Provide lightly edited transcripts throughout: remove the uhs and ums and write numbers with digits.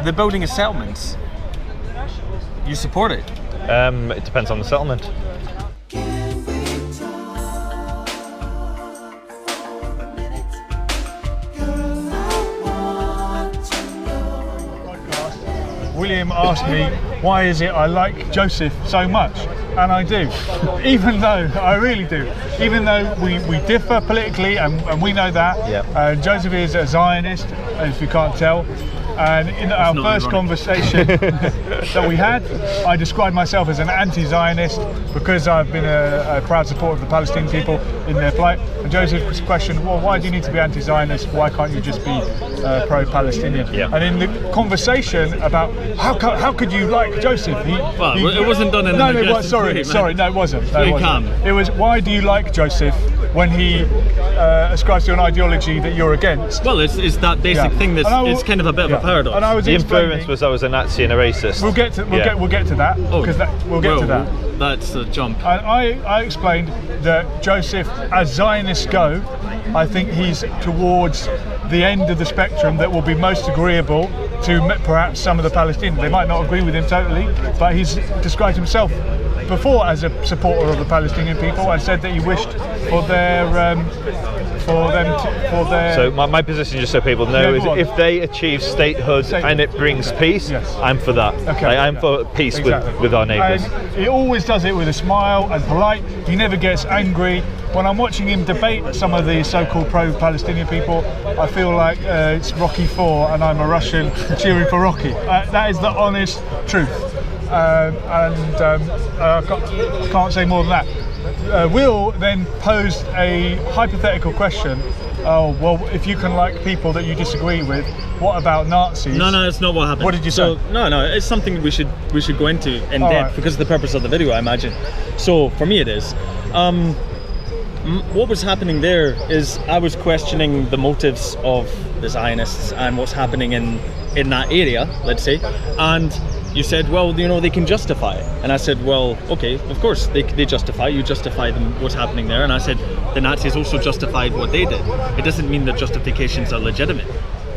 they're building a settlement. You support it? It depends on the settlement. William asked me, why is it I like Joseph so much? And I do, even though, I really do, even though we differ politically, and we know that. Yep. Joseph is a Zionist, if you can't tell. And in our first conversation that we had, I described myself as an anti-Zionist because I've been a proud supporter of the Palestinian people in their plight. And Joseph's question, well, why do you need to be anti-Zionist? Why can't you just be pro-Palestinian? Yeah. And in the conversation about how could you like Joseph? It wasn't done in no, an it was, aggressive way, sorry, no, it wasn't. No, Very it wasn't. calm. It was, why do you like Joseph when he ascribes to an ideology that you're against? Well, it's that basic thing that's it's kind of a bit of a paradox. And I was The influence was I was a Nazi and a racist. We'll get to that because we'll get to that. That's a jump. And I explained that Joseph, as Zionists go, I think he's towards the end of the spectrum that will be most agreeable to perhaps some of the Palestinians. They might not agree with him totally, but he's described himself before as a supporter of the Palestinian people and said that he wished for their So my position, just so people know, is if they achieve statehood and it brings peace, I'm for that. Okay. I'm for peace with our neighbours. And he always does it with a smile and polite. He never gets angry. When I'm watching him debate some of the so-called pro-Palestinian people, I feel like it's Rocky IV and I'm a Russian cheering for Rocky. That is the honest truth. I can't say more than that. Will then posed a hypothetical question. Oh, well, if you can like people that you disagree with, what about Nazis? No, that's not what happened. What did you say? No, it's something we should go into in depth right. because of the purpose of the video, I imagine. So for me it is. What was happening there is I was questioning the motives of the Zionists and what's happening in that area, let's say, and you said, well, they can justify it. And I said, well, okay, of course they justify. You justify them what's happening there. And I said, the Nazis also justified what they did. It doesn't mean that justifications are legitimate.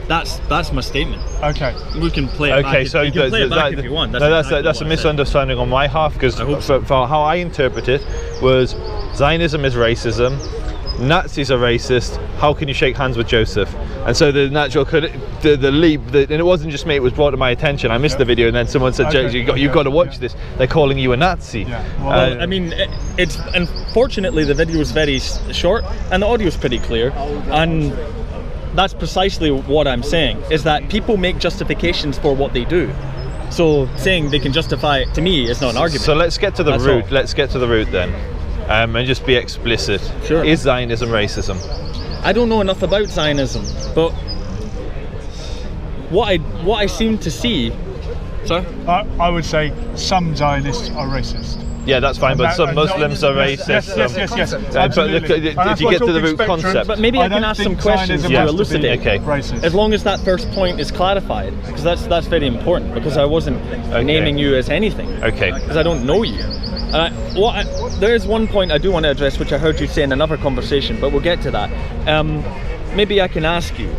That's my statement. Okay. We can play it back. So you can play it back if you want. That's a misunderstanding on my half, because for how I interpret it was Zionism is racism. Nazis are racist. How can you shake hands with Joseph? And so the natural, the leap, and it wasn't just me. It was brought to my attention. I missed the video, and then someone said, "You've got to watch this. They're calling you a Nazi." Yeah. Well, I mean, it's unfortunately the video is very short, and the audio is pretty clear, and that's precisely what I'm saying. Is that people make justifications for what they do. So saying they can justify it to me is not an argument. So let's get to the That's root. all. Let's get to the root then. And just be explicit. Sure. Is Zionism racism? I don't know enough about Zionism, but what I seem to see. Sorry? I would say some Zionists are racist. Yeah, that's fine, but some Muslims are racist. Yes. But Absolutely. if you get to the root concept, But maybe I can ask some questions to elucidate. Okay. Racist. As long as that first point is clarified, because that's very important. Because I wasn't naming you as anything. Okay. Because I don't know you. There is one point I do want to address, which I heard you say in another conversation, but we'll get to that. Maybe I can ask you: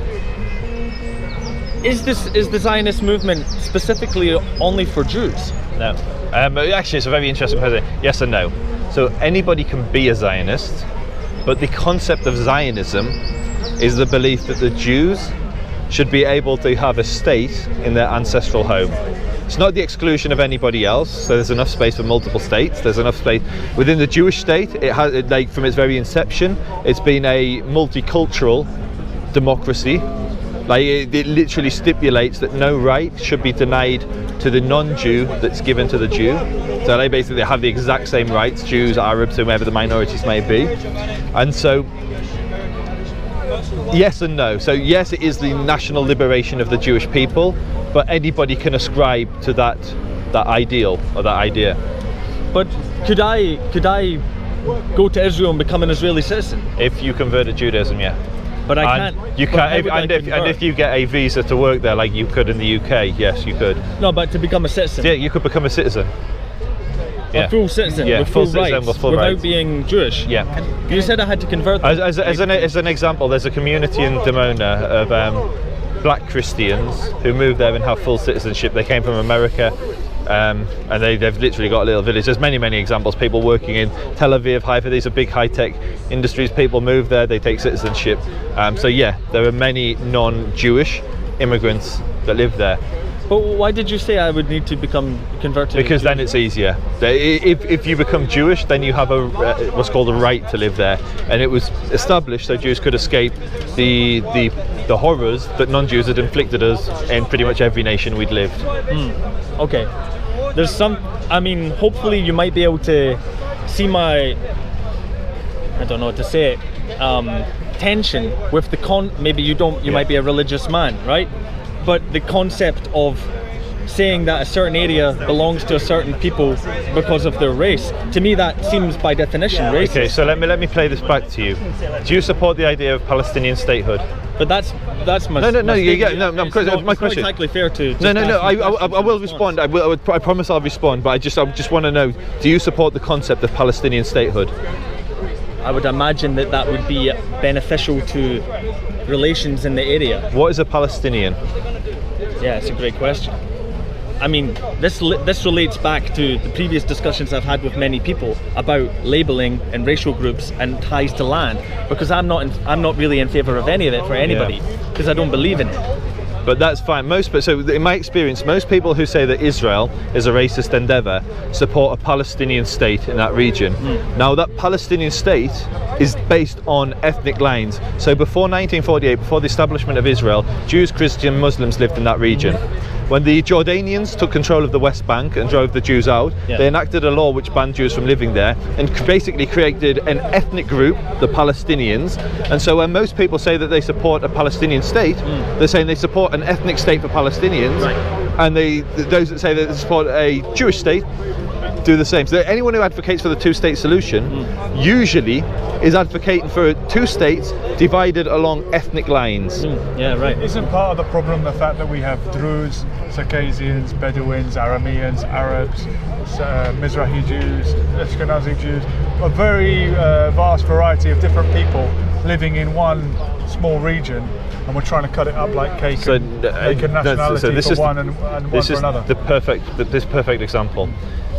Is the Zionist movement specifically only for Jews? No. Actually, it's a very interesting question. Yes and no. So anybody can be a Zionist, but the concept of Zionism is the belief that the Jews should be able to have a state in their ancestral home. It's not the exclusion of anybody else, so there's enough space for multiple states. There's enough space within the Jewish state. It has, like, from its very inception, it's been a multicultural democracy. Like, it literally stipulates that no right should be denied to the non-Jew that's given to the Jew. So they basically have the exact same rights, Jews, Arabs, whomever the minorities may be. And so, yes and no. So yes, it is the national liberation of the Jewish people, but anybody can ascribe to that ideal or that idea. But could I go to Israel and become an Israeli citizen? If you convert to Judaism, yeah. But I can't. You can, and if you get a visa to work there, like you could in the UK, yes, you could. No, but to become a citizen. Yeah, you could become a citizen. A full citizen, yeah, with full full rights, with full without rights. being Jewish. Yeah. You said I had to convert them. As an example, there's a community in Dimona of black Christians who moved there and have full citizenship. They came from America, and they've literally got a little village. There's many examples. People working in Tel Aviv, Haifa. These are big high-tech industries. People move there, they take citizenship. So yeah, there are many non-Jewish immigrants that live there. But why did you say I would need to become converted? Because then it's easier. If you become Jewish, then you have what's called a right to live there, and it was established so Jews could escape the horrors that non-Jews had inflicted us in pretty much every nation we'd lived. Okay. There's some. I mean, hopefully you might be able to see my. I don't know what to say. Tension with the Maybe you don't. You might be a religious man, right? But the concept of saying that a certain area belongs to a certain people because of their race, to me that seems by definition racist. Okay, so let me play this back to you. Do you support the idea of Palestinian statehood? But that's my no. my My question. It's not exactly fair to. No. I will respond. I promise I'll respond. But I just want to know: do you support the concept of Palestinian statehood? I would imagine that would be beneficial to relations in the area. What is a Palestinian? Yeah, it's a great question. I mean, this relates back to the previous discussions I've had with many people about labeling and racial groups and ties to land, because I'm not really in favour of any of it for anybody, because I don't believe in it. But that's fine. So in my experience, most people who say that Israel is a racist endeavour support a Palestinian state in that region. Now that Palestinian state is based on ethnic lines. So before 1948, before the establishment of Israel, Jews, Christians, Muslims lived in that region. When the Jordanians took control of the West Bank and drove the Jews out, they enacted a law which banned Jews from living there and basically created an ethnic group, the Palestinians. And so when most people say that they support a Palestinian state, they're saying they support an ethnic state for Palestinians, and those that say that they support a Jewish state do the same. So anyone who advocates for the two-state solution usually is advocating for two states divided along ethnic lines. Yeah, right. Isn't part of the problem the fact that we have Druze, Circassians, Bedouins, Arameans, Arabs, Mizrahi Jews, Ashkenazi Jews, a very vast variety of different people living in one small region, and we're trying to cut it up like cake and make a nationality for one and one for another. This perfect example.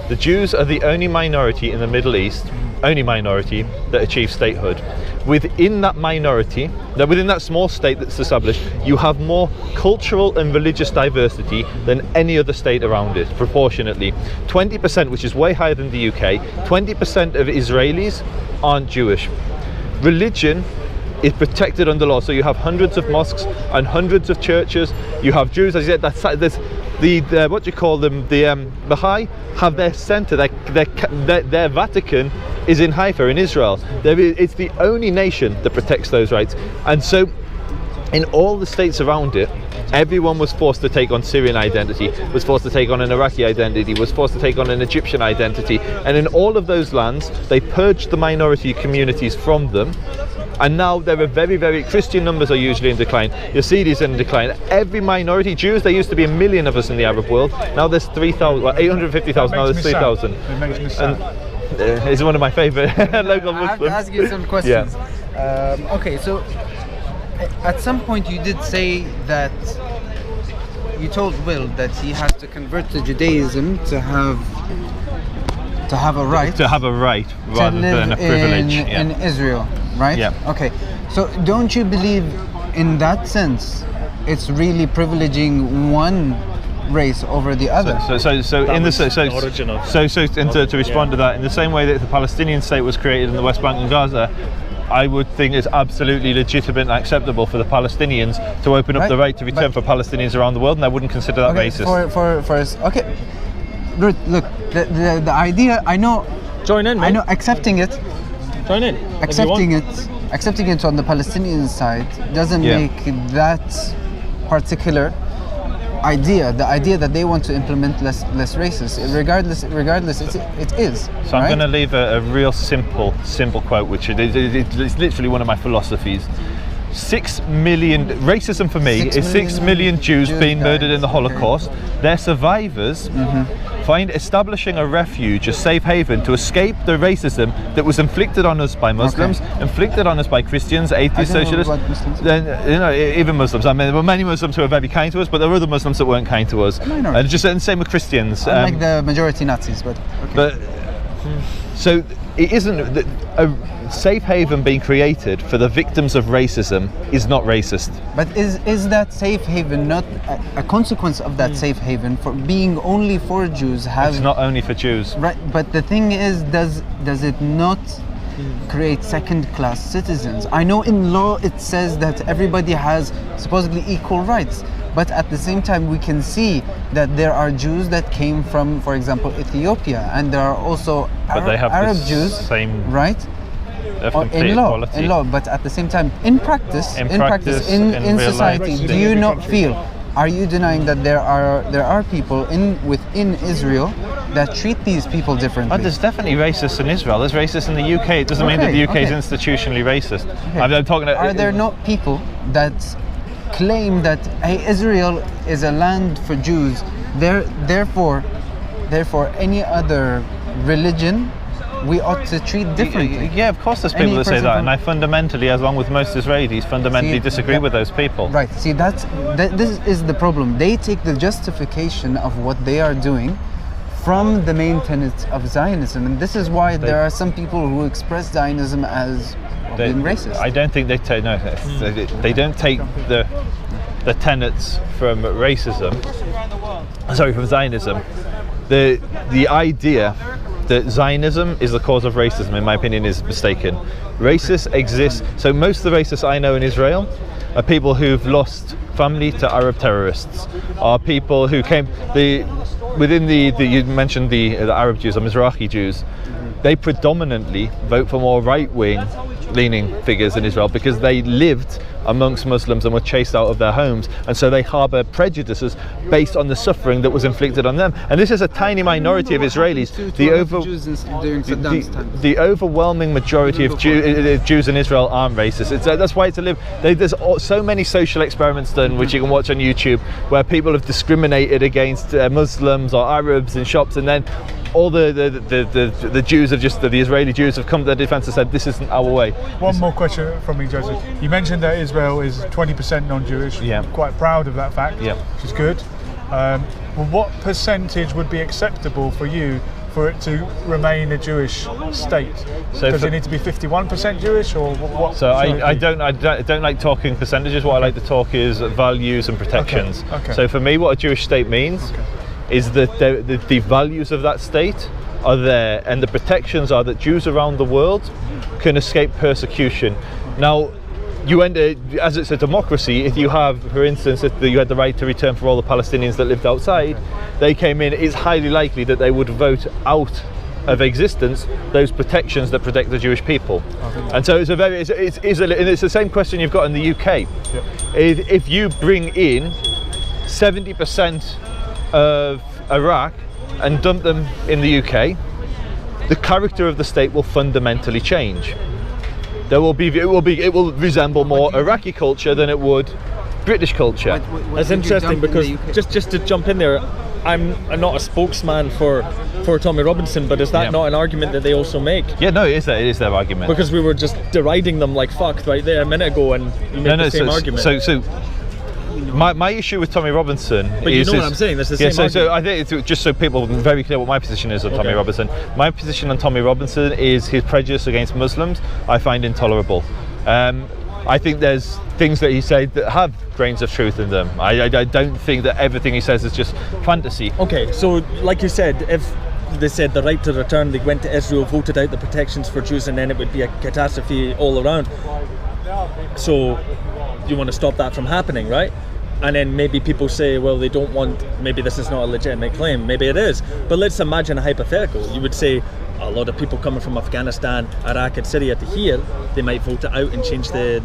The Jews are the only minority in the Middle East, only minority that achieve statehood. Within that minority, within that small state that's established, you have more cultural and religious diversity than any other state around it, proportionately. 20%, which is way higher than the UK, 20% of Israelis aren't Jewish. Religion is protected under law, so you have hundreds of mosques and hundreds of churches. You have Jews, as you said, there's the what do you call them? The Baha'i have their centre, their Vatican is in Haifa in Israel. It's the only nation that protects those rights, and so in all the states around it, everyone was forced to take on Syrian identity, was forced to take on an Iraqi identity, was forced to take on an Egyptian identity, and in all of those lands they purged the minority communities from them. And now there are very Christian numbers are usually in decline. Yazidis in decline. Every minority, Jews, there used to be 1 million of us in the Arab world. Now there's 850,000. Now there's 3,000. It makes me sad. He's one of my favourite local Muslims. I have to ask you some questions. Okay, so at some point you did say that you told Will that he has to convert to Judaism to have a right. To have a right rather than a privilege. In Israel, right? Yeah. Okay. So don't you believe in that sense it's really privileging one race over the other? To respond to that, in the same way that the Palestinian state was created in the West Bank and Gaza, I would think it's absolutely legitimate and acceptable for the Palestinians to open up the right to return for Palestinians around the world, and I wouldn't consider that racist. Okay. Look, the idea, I know. Join in, man. I know accepting it. Join in. Accepting it on the Palestinian side doesn't make that particular idea, the idea that they want to implement less racist. Regardless, it is. So I'm going to leave a real simple quote, which is literally one of my philosophies. 6 million, racism for me is 6 million Jews being murdered in the Holocaust. Their survivors find establishing a refuge, a safe haven to escape the racism that was inflicted on us by Muslims, inflicted on us by Christians, atheists, socialists. Then, you know, even Muslims. I mean, there were many Muslims who were very kind to us, but there were other Muslims that weren't kind to us. And just the same with Christians. Like the majority Nazis, but so it isn't a safe haven being created for the victims of racism is not racist. But is that safe haven not a consequence of that safe haven for being only for Jews? It's not only for Jews. Right, but the thing is, does it not create second-class citizens? I know in law it says that everybody has supposedly equal rights, but at the same time we can see that there are Jews that came from, for example, Ethiopia, and there are also Arab Jews, right? In law, but at the same time, in practice, in society, do you not feel? Are you denying that there are people within Israel that treat these people differently? But there's definitely racists in Israel. There's racists in the UK. It doesn't mean that the UK is institutionally racist. I'm talking about, are there not people that claim that, hey, Israel is a land for Jews, therefore any other religion we ought to treat differently? Yeah, of course there's people that say that, and I fundamentally, as long with most Israelis, fundamentally disagree with those people. Right, see, this is the problem. They take the justification of what they are doing from the main tenets of Zionism, and this is why there are some people who express Zionism as being racist. I don't think they take, no, they don't take the tenets from racism, sorry, from Zionism. The idea that Zionism is the cause of racism, in my opinion, is mistaken. Racists exist. So most of the racists I know in Israel are people who've lost family to Arab terrorists, are people who came within the you mentioned the Arab Jews or Mizrahi Jews. They predominantly vote for more right-wing leaning figures in Israel because they lived amongst Muslims and were chased out of their homes, and so they harbour prejudices based on the suffering that was inflicted on them. And this is a tiny minority of Israelis. The overwhelming majority of Jews in Israel aren't racist. That's why there's so many social experiments done, which you can watch on YouTube, where people have discriminated against Muslims or Arabs in shops, and then all the Jews have the Israeli Jews have come to their defense and said, this isn't our way. One more question from me, Joseph. You mentioned that Israel is 20% non-Jewish. Yeah. I'm quite proud of that fact, yeah, which is good. Well, what percentage would be acceptable for you for it to remain a Jewish state? So does it need to be 51% Jewish, or what? So I don't like talking percentages. What I like to talk is values and protections. Okay. So for me, what a Jewish state means is that the values of that state are there, and the protections are that Jews around the world can escape persecution. Now, as it's a democracy, if you have, for instance, if you had the right to return for all the Palestinians that lived outside, they came in, it's highly likely that they would vote out of existence those protections that protect the Jewish people. And so it's the same question you've got in the UK. Yeah. If you bring in 70% of Iraq and dump them in the UK, the character of the state will fundamentally change. It will resemble more Iraqi culture than it would British culture. That's interesting, because just to jump in there, I'm not a spokesman for Tommy Robinson, but is that not an argument that they also make? Yeah, no, it is their argument. Because we were just deriding them like fuck right there a minute ago, and you made the same argument. So my issue with Tommy Robinson but is... you know what I'm saying, that's the same argument. So I think it's just so people are very clear what my position is on Tommy Robinson. My position on Tommy Robinson is his prejudice against Muslims I find intolerable. I think there's things that he said that have grains of truth in them. I don't think that everything he says is just fantasy. Okay, so like you said, if they said the right to return, they went to Israel, voted out the protections for Jews, and then it would be a catastrophe all around. So you want to stop that from happening, right? And then maybe people say, well, they don't want, maybe this is not a legitimate claim, maybe it is, but let's imagine a hypothetical. You would say a lot of people coming from Afghanistan, Iraq and Syria to here, they might vote it out and change the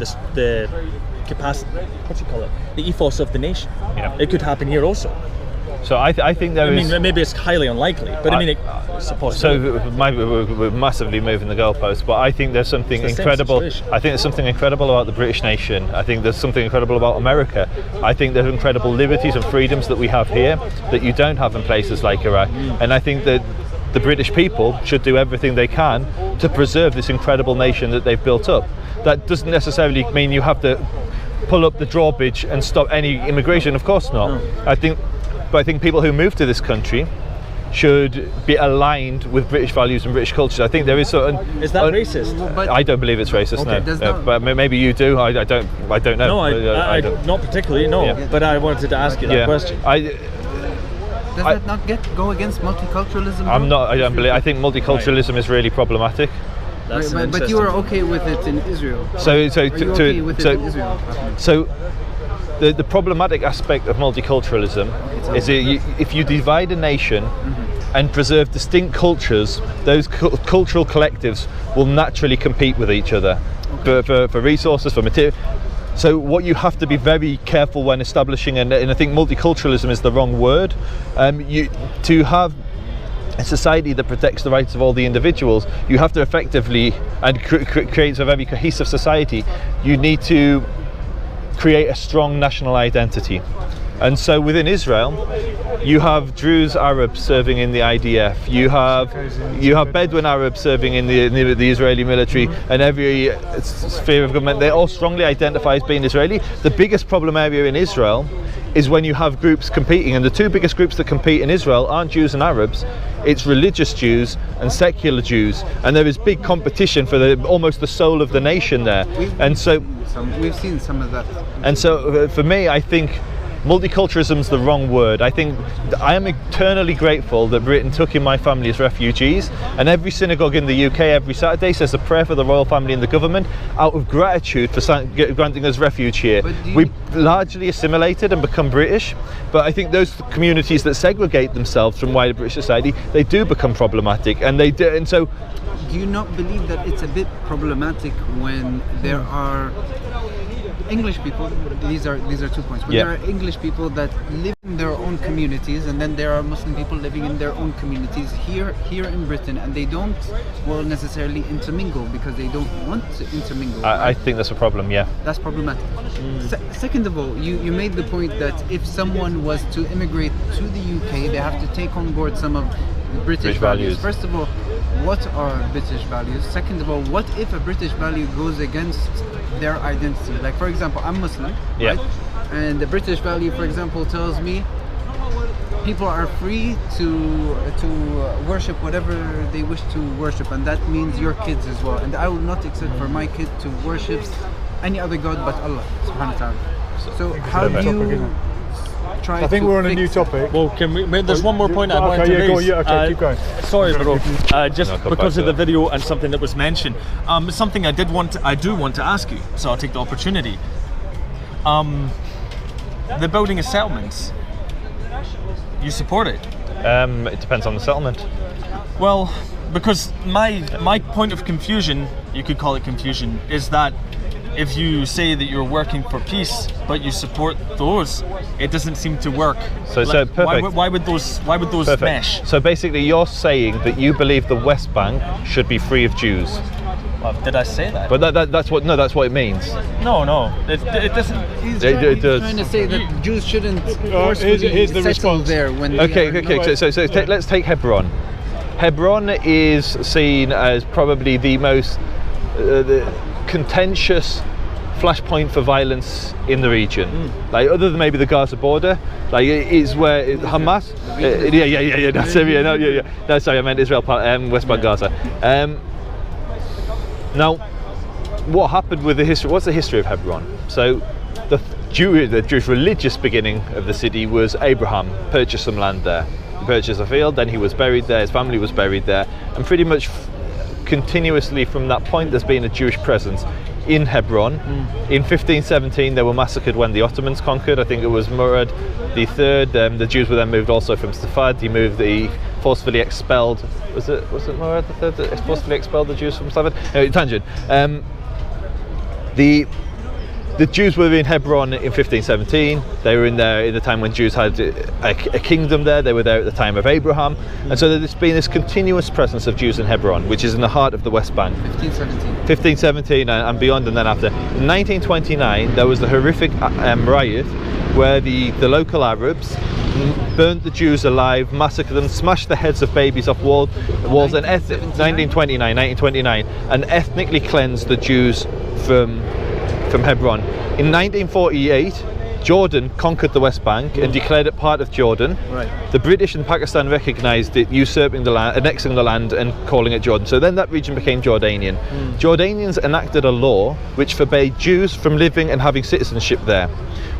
capacity, the ethos of the nation. Yeah. It could happen here also. So I think there is. I mean, maybe it's highly unlikely, but I mean, it's a possibility. So we're massively moving the goalposts, but I think there's something It's the same incredible. situation. I think there's something incredible about the British nation. I think there's something incredible about America. I think there's incredible liberties and freedoms that we have here that you don't have in places like Iraq. And I think that the British people should do everything they can to preserve this incredible nation that they've built up. That doesn't necessarily mean you have to pull up the drawbridge and stop any immigration. Of course not. No. But I think people who move to this country should be aligned with British values and British culture. I think there is certain. Is that racist? But I don't believe it's racist. Okay, No, does that- but maybe you do. I don't know. No, I don't. not particularly. No, Yeah. but I wanted to ask you that Yeah. question. does that not go against multiculturalism? I'm though? not. I don't believe. I think multiculturalism is really problematic. That's But, but you are okay with it in Israel. So Are you okay with it in Israel? So the problematic aspect of multiculturalism is that if you divide a nation and preserve distinct cultures, those cultural collectives will naturally compete with each other for resources, for material. So what you have to be very careful when establishing, and I think multiculturalism is the wrong word, to have a society that protects the rights of all the individuals, you have to effectively, and creates a very cohesive society, you need to create a strong national identity. And so within Israel, you have Druze Arabs serving in the IDF, you have Bedouin Arabs serving in the Israeli military, and every sphere of government, they all strongly identify as being Israeli. The biggest problem area in Israel is when you have groups competing, and the two biggest groups that compete in Israel aren't Jews and Arabs, it's religious Jews and secular Jews, and there is big competition for almost the soul of the nation there. We've seen some of that. And so for me, I think multiculturalism is the wrong word. I think I am eternally grateful that Britain took in my family as refugees, and every synagogue in the UK every Saturday says a prayer for the royal family and the government out of gratitude for granting us refuge here. We largely assimilated and become British, but I think those communities that segregate themselves from wider British society, they do become problematic, and they do. And so, Do you not believe that it's a bit problematic when there are English people? These are 2 points. When there are English people that live in their own communities, and then there are Muslim people living in their own communities here in Britain, and they don't necessarily intermingle because they don't want to intermingle. I think that's a problem. Yeah. That's problematic. Second of all, you made the point that if someone was to immigrate to the UK, they have to take on board some of the British values. First of all, what are British values? Second of all, what if a British value goes against their identity? Like, for example, I'm Muslim, right? And the British value, for example, tells me people are free to worship whatever they wish to worship, and that means your kids as well. And I will not accept for my kid to worship any other god but Allah subhanahu wa ta'ala. So how do you try I think we're on a new topic. Well, can we? There's one more point I wanted to yeah, raise. keep going. Sorry, bro. Just come because back of to the video and something that was mentioned, something I do want to ask you. So I'll take the opportunity. The building of settlements. You support it? It depends on the settlement. Well, because my point of confusion, you could call it confusion, is that if you say that you're working for peace but you support those, it doesn't seem to work. So perfect. Why would those Perfect. mesh? So basically, you're saying that you believe the West Bank should be free of Jews. Well, did I say that? But that's what it means. No, it doesn't. He's It does. trying to say that Jews shouldn't here's the settle response. there when Okay. So let's take Hebron. Hebron is seen as probably the most the contentious flashpoint for vielse in the region. Like, other than maybe the Gaza border, like, it is where Hamas. Yeah. No, Syria. No, sorry, I meant Israel, West Bank, Gaza. Now, what happened with the history? What's the history of Hebron? So, the Jewish religious beginning of the city was Abraham purchased some land there. He purchased a field, then he was buried there. His family was buried there, and pretty much continuously from that point, there's been a Jewish presence in Hebron. In 1517, they were massacred when the Ottomans conquered. I think it was Murad III. The Jews were then moved also from Safad. He forcefully expelled. Was it Murad III that forcefully expelled the Jews from Safad? Anyway, tangent. The the Jews were in Hebron in 1517. They were in there in the time when Jews had a kingdom there. They were there at the time of Abraham. And so there's been this continuous presence of Jews in Hebron, which is in the heart of the West Bank. 1517 and beyond, and then after. In 1929, there was the horrific riot where the local Arabs burnt the Jews alive, massacred them, smashed the heads of babies off walls, and 1929, and ethnically cleansed the Jews from Hebron. In 1948, Jordan conquered the West Bank and declared it part of Jordan. Right. The British and Pakistan recognised it, usurping the land, annexing the land and calling it Jordan. So then that region became Jordanian. Jordanians enacted a law which forbade Jews from living and having citizenship there.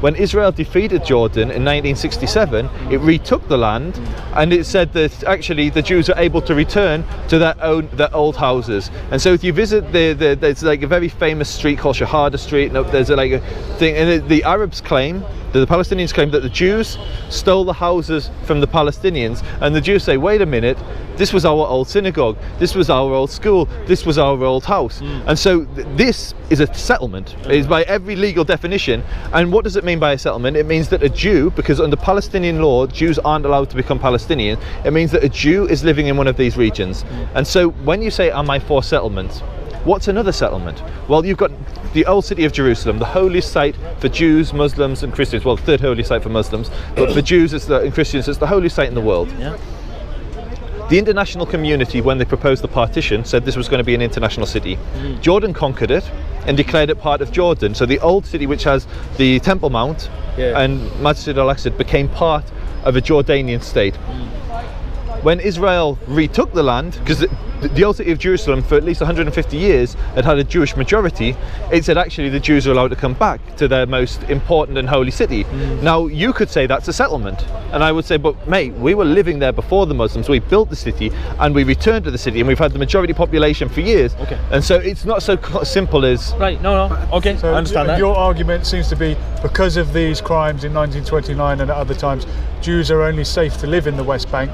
When Israel defeated Jordan in 1967, it retook the land, and it said that actually the Jews are able to return to their old houses. And so if you visit there's like a very famous street called Shahada Street, and there's like a thing, and the Arabs claim, the Palestinians claim that the Jews stole the houses from the Palestinians, and the Jews say, wait a minute, this was our old synagogue, this was our old school, this was our old house. And so this is a settlement. It is by every legal definition. And what does it mean by a settlement? It means that a Jew, because under Palestinian law Jews aren't allowed to become Palestinian, it means that a Jew is living in one of these regions. And so when you say, am I for settlement? What's another settlement? Well, you've got the old city of Jerusalem, the holiest site for Jews, Muslims and Christians. Well, the third holiest site for Muslims, but for Jews and Christians, it's the holiest site in the world. Yeah. The international community, when they proposed the partition, said this was going to be an international city. Jordan conquered it and declared it part of Jordan. So the old city, which has the Temple Mount and Masjid al-Aqsa, became part of a Jordanian state. When Israel retook the land, because the old city of Jerusalem for at least 150 years had a Jewish majority, it said actually the Jews are allowed to come back to their most important and holy city. Now you could say that's a settlement, and I would say, but mate, we were living there before the Muslims, we built the city and we returned to the city and we've had the majority population for years. And so it's not so simple as... Right, no, okay, So I understand that. your argument seems to be, because of these crimes in 1929 and at other times, Jews are only safe to live in the West Bank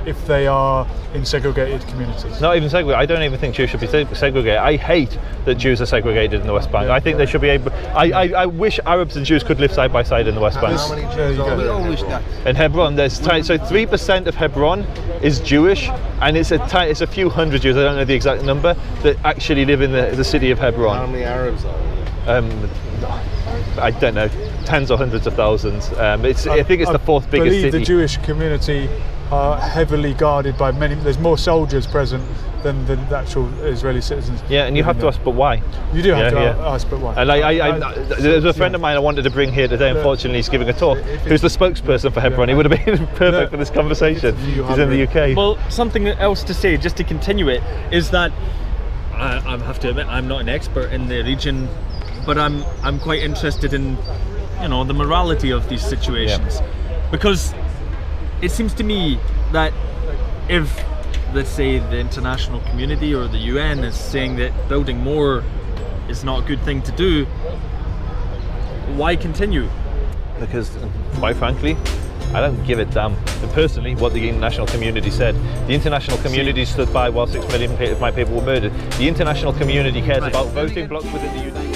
if they are in segregated communities. Not even segregated. I don't even think Jews should be segregated. I hate that Jews are segregated in the West Bank. I think they should be able... I wish Arabs and Jews could live side by side in the West Bank. How many Jews are there? We all wish that. In Hebron, there's so 3% of Hebron is Jewish, and it's a few hundred Jews, I don't know the exact number, that actually live in the city of Hebron. How many Arabs are there? I don't know, tens or hundreds of thousands. I think it's the fourth biggest city. I believe city. the Jewish community are heavily guarded by many. There's more soldiers present than the actual Israeli citizens. Yeah, and you have to ask, but why? You do have to ask, but why? And there's a friend of mine I wanted to bring here today. Unfortunately, he's giving a talk. Who's the spokesperson for Hebron? He would have been perfect for this conversation. He's in the UK. Well, something else to say, just to continue it, is that I have to admit I'm not an expert in the region, but I'm quite interested in, you know, the morality of these situations, because it seems to me that if, let's say, the international community or the UN is saying that building more is not a good thing to do, why continue? Because, quite frankly, I don't give a damn. Personally, what the international community said. The international community stood by while 6 million of my people were murdered. The international community cares about voting blocks within the UN.